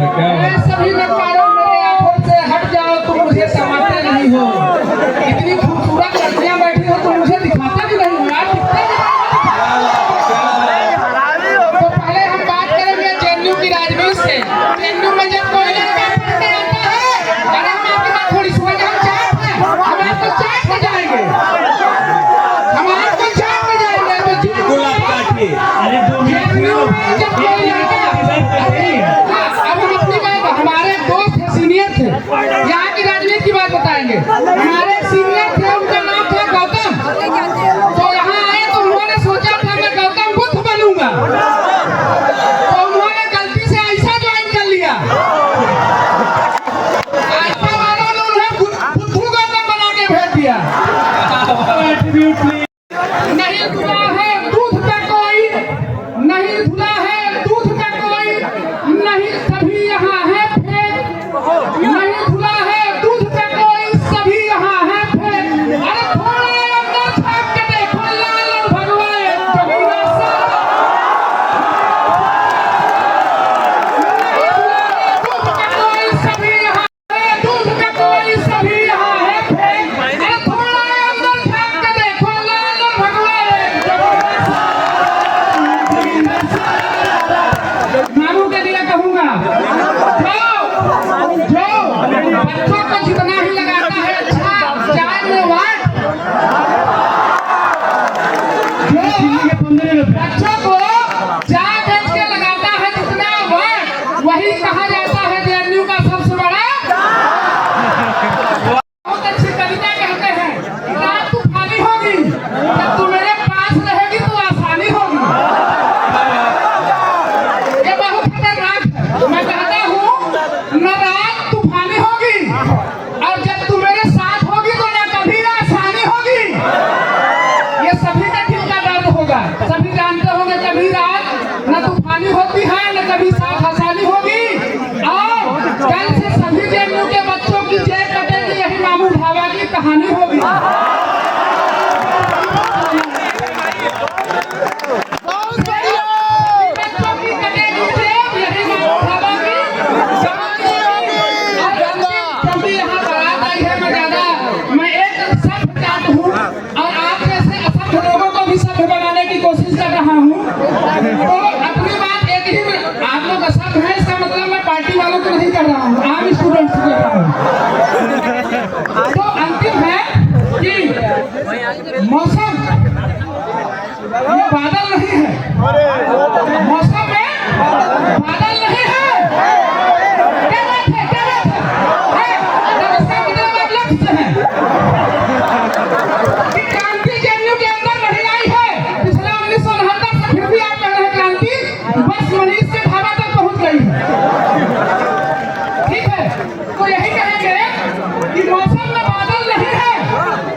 सभी नकारों मेरे आंखों से हट जाओ, तुम मुझे समझते नहीं हो। इतनी खूबसूरत लड़कियां बैठी हो, तुम मुझे दिखाते भी नहीं हो यार, दिखते भी नहीं। तो पहले हम बात करेंगे जेएनयू की राजनीति से। जेएनयू में जब कोई लड़का पढ़ने आता है, अरे हम आपकी बात थोड़ी सुनेंगे, हम चाट हैं, हम आपको चाट में जाएंगे, हम आपको चाट में जाएंगे। तो बिल्कुल आप काटिए। जेएनयू में जब कोई लड़का, अब हम अपनी बात, हमारे दोस्त है, सीनियर थे, यहाँ की राजनीति की बात बताएंगे। हमारे सीनियर थे, उनका नाम था गौतम। तो यहाँ आए तो उन्होंने सोचा था मैं गौतम बुद्ध बनूंगा, तो उन्होंने गलती से ऐसा ज्वाइन कर लिया, ऐसा वालों ने उन्हें बुद्धू गौतम बना के भेज दिया। नहीं धुला है दूध का कोई, नहीं धुला है दूध का कोई, नहीं सभी यहाँ है फेंक, नहीं धुला है दूध का कोई, सभी यहाँ है फेंक। अरे थोड़ा अंदर झाँक के देखो, लाल भगवान कबीरा सा। नहीं धुला है दूध का कोई, सभी यहाँ है, दूध का कोई, सभी यहाँ है फेंक। अरे थोड़ा अंदर झाँक के देखो, लाल भगवान कबीरा सा। मानू के लिए कहूँगा, जो बच्चों को जितना ही लगाता है अच्छा चाय में वाट, जो बच्चों को चाय बेच के लगाता है जितना वाट, वही कहा जाता है जेएनयू का सबसे बड़ा। बहुत अच्छी कविता कहते हैं, रात तूफानी होगी, जब तू मेरे पास रहेगी तो आसानी होगी। ये बहुत खतरनाक है। मैं कहता हूँ न रात तूफानी होगी, और जब तू मेरे साथ होगी तो न कभी आसानी होगी। ये सभी का दिल का दर्द होगा, सभी जानते होंगे कभी रात न तूफानी होती है, न कभी साथ आसानी होगी। और कल से सभी जेएनयू के बच्चों की जेल कटेगी, यही मामू ढाबा की कहानी होगी। बच्चों की कटेगी जेल, यही मामू ढाबा की कहानी होगी। और क्योंकि यहाँ बारात आई है, मैं एक सभ्य जात हूँ और आप जैसे असभ्य लोगों को भी सभ्य बनाने की कोशिश कर रहा हूँ। तो अपनी बात एक ही में, आप लोग असभ्य हैं, इसका मतलब मैं पार्टी वालों को नहीं कर रहा हूँ, आम स्टूडेंट्स को कर रहा हूँ। तो अंतिम है कि मौसम, ये बादल नहीं है, मौसम में बादल नहीं है। क्या बात है, क्या बात है? तो इसका मतलब आप लक्ष्य है कि क्रांति जेएनयू के अंदर नहीं आई है। पिछला 1969 से फिर भी आप कह रहे हैं क्रांति बस मनीष से ढाबा तक पहुंच गई है। ठीक है, तो यही कहेंगे कि मौसम में बादल नहीं है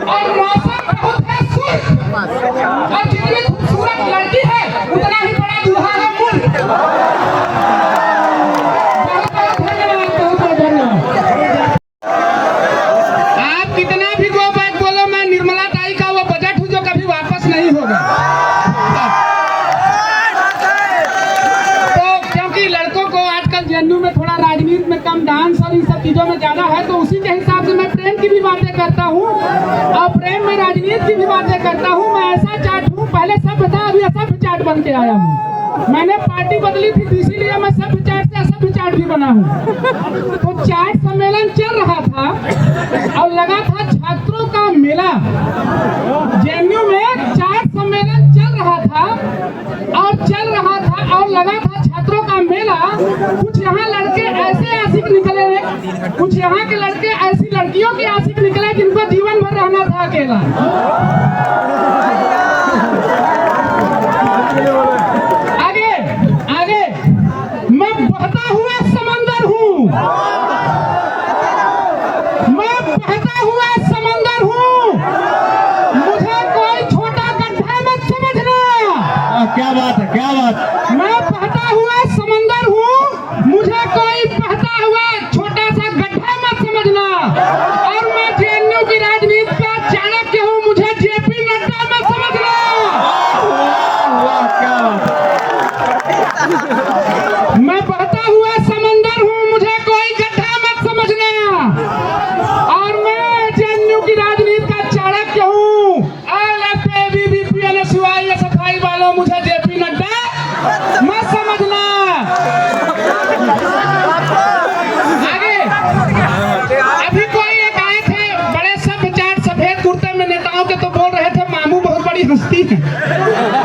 और मौसम बहुत है शुष्क, और जितनी खूबसूरत लड़की है उतना ही बड़ा दूल्हा है मुल्क। बहुत बहुत धन्यवाद, बहुत बहुत धन्यवाद। आप कितना भी गो बात बोलो, मैं निर्मला ताई का वो बजट हूँ जो कभी वापस नहीं होगा। तो क्योंकि लड़कों को आजकल जेएनयू में थोड़ा राजनीति में कम डांस और इन सब चीजों में ज्यादा है, तो उसी के हिसाब से मैं प्रेम की भी बातें करता हूँ और प्रेम में राजनीति की भी बातें करता हूँ। मैं ऐसा चाट हूँ, पहले सभ्य था, अभी असभ्य चाट बन के आया हूँ। मैंने पार्टी बदली थी, इसीलिए मैं सभ्य चाट से असभ्य चाट भी बना हूँ। तो चाट सम्मेलन चल रहा था और लगा था छात्रों का मेला। जेएनयू में चाट सम्मेलन चल रहा था और लगा था छात्रों का मेला। कुछ यहाँ लड़के ऐसे आशिक निकले, कुछ यहाँ के लड़के ऐसी लड़कियों के आशिक निकले जिनको जीवन भर रहना था अकेला। आगे आगे, मैं बहता हुआ समंदर हूँ, मैं बहता हुआ समंदर हूँ, मुझे कोई छोटा गड्ढा मत समझना। क्या बात है, क्या बात। मैं बहता हुआ समंदर हूँ, मुझे कोई बहता हुआ छोटा सा गड्ढा मत समझना। और मैं जेएनयू की राजनीति का चाणक्य हूँ, मुझे जेपी नड्डा मत समझना। हंसती हैं